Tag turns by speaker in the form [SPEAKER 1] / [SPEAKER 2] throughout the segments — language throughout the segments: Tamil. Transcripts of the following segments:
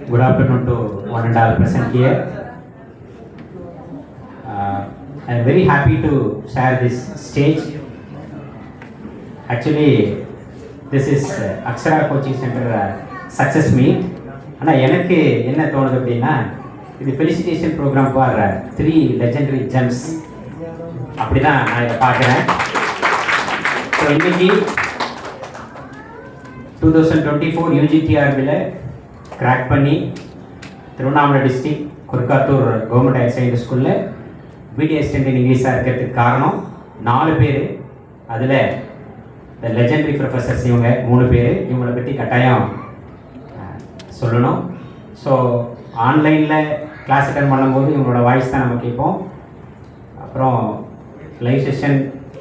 [SPEAKER 1] Good afternoon to one and all present here. I am very happy to share this stage. Actually, this is Akshara Coaching Center Success Meet. ஆனால் எனக்கு என்ன தோணுது அப்படின்னா இது felicitation program for 3 legendary gems அப்படி தான் நான் இதை பார்க்குறேன். ஸோ இன்னைக்கு 2024 UGTRBயில் கிராக் பண்ணி Tiruvannamalai district Kurukkathur government higher secondary ஸ்கூலில் பிடி அசிஸ்டன்ட் இன் இங்கிலீஷாக இருக்கிறதுக்கு காரணம் 4 பேர். அதில் இந்த லெஜெண்டரி ப்ரொஃபஸர்ஸ் இவங்க 3 பேர். இவங்களை பற்றி கட்டாயம் சொல்லணும். ஸோ ஆன்லைனில் கிளாஸ் அட்டன் பண்ணும்போது இவங்களோட வாய்ஸ் தான் நம்ம கேட்போம். அப்புறம் லைவ் செஷன்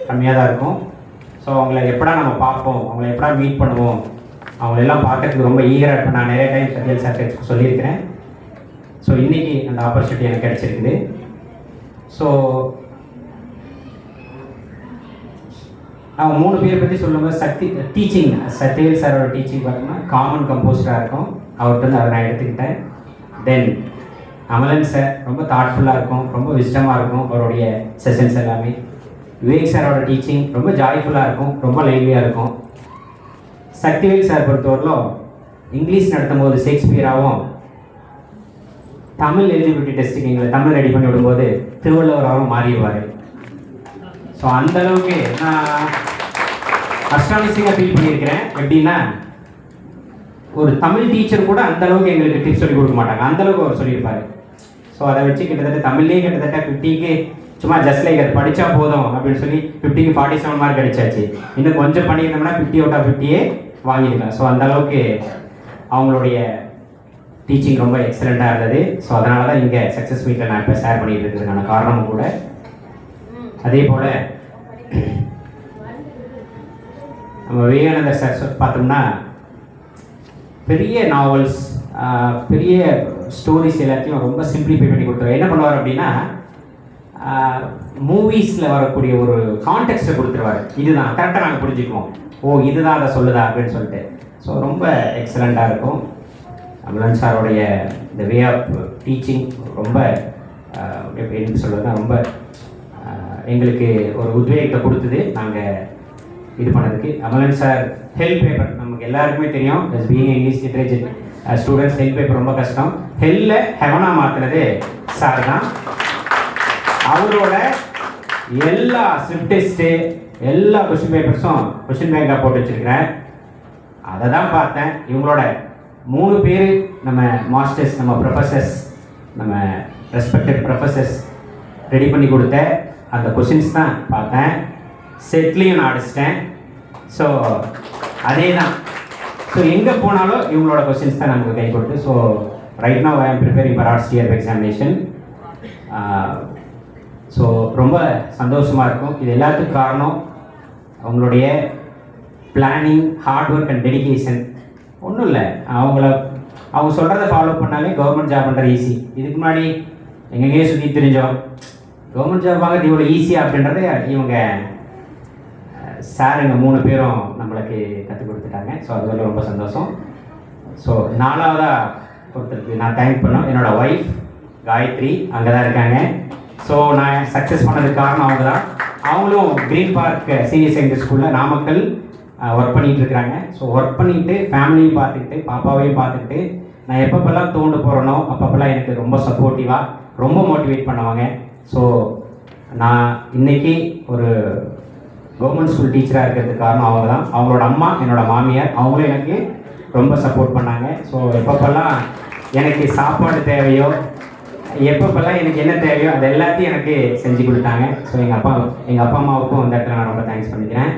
[SPEAKER 1] கம்மியாக தான் இருக்கும். ஸோ அவங்கள எப்படா நம்ம பார்ப்போம், அவங்கள எப்படா மீட் பண்ணுவோம், அவங்களெல்லாம் பார்க்கறதுக்கு ரொம்ப ஈகராக இருக்கும். நான் நிறைய டைம் சத்யல் சார் சொல்லியிருக்கிறேன். ஸோ இன்றைக்கி அந்த ஆப்பர்ச்சுனிட்டி எனக்கு கிடச்சிருக்குது. ஸோ அவங்க 3 பேரை பற்றி சொல்லும்போது டீச்சிங் சத்யவேல் சாரோட டீச்சிங் பார்த்தோம்னா காமன் கம்போஸ்டாக இருக்கும். அவர்கிட்ட வந்து அதை நான் எடுத்துக்கிட்டேன். தென் அமலன் சார் ரொம்ப தாட்ஃபுல்லாக இருக்கும், ரொம்ப விஸ்டமாக இருக்கும் அவருடைய செஷன்ஸ் எல்லாமே. விவேக் சாரோட டீச்சிங் ரொம்ப ஜாய்ஃபுல்லாக இருக்கும், ரொம்ப லைவ்லியாக இருக்கும். சக்திவேல் சார் பொறுத்தவரையிலும் இங்கிலீஷ் நடத்தும் போது ஷேக்ஸ்பியராகவும் தமிழ் எலிஜிபிலிட்டி டெஸ்ட்டுக்கு எங்களை தமிழ் ரெடி பண்ணி விடும்போது திருவள்ளுவராகவும் மாறிடுவார். ஸோ அந்தளவுக்கு நான் அஸ்டானிஷிங்காக ஃபீல் பண்ணியிருக்கிறேன். எப்படின்னா ஒரு தமிழ் டீச்சர் கூட அந்தளவுக்கு எங்களுக்கு டிப்ஸ் சொல்லி கொடுக்க மாட்டாங்க, அந்தளவுக்கு அவர் சொல்லியிருப்பார். ஸோ அதை வச்சு கிட்டத்தட்ட தமிழ்லேயே கிட்டத்தட்ட 50க்கு சும்மா ஜஸ்ட் லைக் அது படித்தா போதும் அப்படின்னு சொல்லி 50க்கு 47 மார்க் கிடைச்சாச்சு. இன்னும் கொஞ்சம் பண்ணியிருந்தோம்னா 50 அவுட் ஆஃப் 50 வாங்கியிருக்கலாம். ஸோ அந்தளவுக்கு அவங்களுடைய டீச்சிங் ரொம்ப எக்ஸலண்ட்டாக இருந்தது. ஸோ அதனால தான் இங்கே சக்ஸஸ் மீட்டில் நான் இப்போ ஷேர் பண்ணிட்டு இருக்கிறதுக்கான காரணமும் கூட. அதே போல் நம்ம விவேகானந்தர் சார் பார்த்தோம்னா பெரிய நாவல்ஸ், பெரிய ஸ்டோரிஸ் எல்லாத்தையும் ரொம்ப சிம்பிளிஃபை பண்ணி கொடுத்தாரு. என்ன பண்ணுவார் அப்படின்னா மூவிஸில் வரக்கூடிய ஒரு கான்டெக்ஸ்ட்டை கொடுத்துருவார். இதுதான் கரெக்டாக நாங்கள் புரிஞ்சுக்குவோம், ஓ இதுதான் அதை சொல்லுதா அப்படின்னு சொல்லிட்டு. ஸோ ரொம்ப எக்ஸலண்ட்டாக இருக்கும். அமலன் சாரோடைய இந்த வே ஆஃப் டீச்சிங் ரொம்ப எப்படி சொல்லுறதுனா ரொம்ப எங்களுக்கு ஒரு உத்வேகத்தை கொடுத்தது நாங்கள் இது பண்ணதுக்கு. அமலன் சார் ஹெல்ப் பேப்பர் நமக்கு எல்லாருக்குமே தெரியும், being English literature students help paper ரொம்ப கஷ்டம். ஹெல்ல ஹெவனாக மாற்றினது சார் தான். அவரோட எல்லா ஸ்லிப் டெஸ்ட்டு எல்லா கொஸ்டின் பேப்பர்ஸும் கொஸ்டின் பேங்காக போட்டு வச்சுருக்கிறேன். அதை தான் பார்த்தேன். இவங்களோட 3 பேர் நம்ம மாஸ்டர்ஸ், நம்ம ப்ரொஃபஸர்ஸ், நம்ம ரெஸ்பெக்டட் ப்ரொஃபஸர்ஸ் ரெடி பண்ணி கொடுத்த அந்த கொஷின்ஸ் தான் பார்த்தேன். செட்லேயும் நான் அடிச்சிட்டேன். ஸோ அதே தான். ஸோ எங்கே போனாலும் இவங்களோட கொஷின்ஸ் தான் நமக்கு கை கொடுத்து. ஸோ ரைட் நவ் ஐ ஆம் preparing for arts year examination. So ரொம்ப சந்தோஷமாக இருக்கும். இது எல்லாத்துக்கும் காரணம் அவங்களுடைய planning, hard work and dedication. ஒன்றும் இல்லை, அவங்க சொல்கிறத ஃபாலோ பண்ணாலே கவர்மெண்ட் ஜாப் பண்ணுறது ஈஸி. இதுக்கு முன்னாடி எங்கெங்கேயே சுற்றி தெரிஞ்சோம், கவர்மெண்ட் ஜாப் வாங்க இவ்வளோ ஈஸியாக அப்படின்றத இவங்க சார் எங்கள் 3 பேரும் நம்மளுக்கு கற்றுக் கொடுத்துட்டாங்க. ஸோ அது ரொம்ப சந்தோஷம். ஸோ 4வதாக ஒருத்தருக்கு நான் தேங்க் பண்ணோம். என்னோடய ஒய்ஃப் காயத்ரி அங்கே தான் இருக்காங்க. ஸோ நான் சக்ஸஸ் பண்ணதுக்கு காரணம் அவங்க தான். அவங்களும் க்ரீன் பார்க் சீனியர் செகண்டரி ஸ்கூலில் நாமக்கல் ஒர்க் பண்ணிகிட்டு இருக்கிறாங்க. ஸோ ஒர்க் பண்ணிவிட்டு ஃபேமிலியும் பார்த்துக்கிட்டு பாப்பாவையும் பார்த்துக்கிட்டு நான் எப்பப்பெல்லாம் தோண்டு போகிறேனோ அப்பப்பெல்லாம் எனக்கு ரொம்ப சப்போர்ட்டிவாக ரொம்ப மோட்டிவேட் பண்ணுவாங்க. ஸோ நான் இன்றைக்கி ஒரு கவர்மெண்ட் ஸ்கூல் டீச்சராக இருக்கிறதுக்கு காரணம் அவங்க தான். அவங்களோட அம்மா என்னோடய மாமியார், அவங்களும் எனக்கு ரொம்ப சப்போர்ட் பண்ணாங்க. ஸோ எப்பப்பெல்லாம் எனக்கு சாப்பாடு தேவையோ, எப்பப்பெல்லாம் எனக்கு என்ன தேவையோ அது எல்லாத்தையும் எனக்கு செஞ்சு கொடுத்தாங்க. ஸோ எங்கள் அப்பா அம்மாவுக்கும் இந்த இடத்துல நான் ரொம்ப தேங்க்ஸ் பண்ணிக்கிறேன்.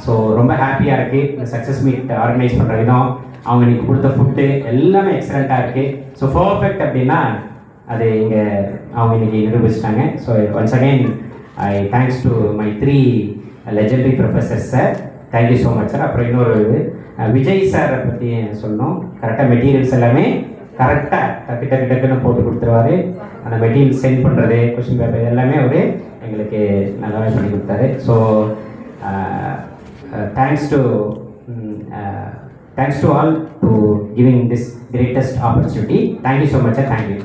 [SPEAKER 1] ஸோ ரொம்ப ஹாப்பியாக இருக்குது. இந்த சக்ஸஸ் மீட் ஆர்கனைஸ் பண்ணுற விதம், அவங்க இன்றைக்கி கொடுத்த ஃபுட்டு எல்லாமே எக்ஸலண்ட்டாக இருக்குது. ஸோ பர்ஃபெக்ட் அப்படின்னா அது இங்கே அவங்க இன்றைக்கி நிரூபிச்சிட்டாங்க. So once again I thanks to my 3 legendary professors sir. Thank you so much sir. அப்புறம் இன்னொரு விஜய் சாரை பற்றி சொல்லணும். கரெக்டாக மெட்டீரியல்ஸ் எல்லாமே கரெக்டாக டக்குன்னு போட்டு கொடுத்துருவாரு. அந்த மெட்டீரியல் சென்ட் பண்ணுறது, கொஸ்டின் பேப்பர் எல்லாமே அவர் எங்களுக்கு நல்லாவே பண்ணி கொடுத்தாரு. So thanks to thanks to all to giving this greatest opportunity. Thank you so much sir. Thank you.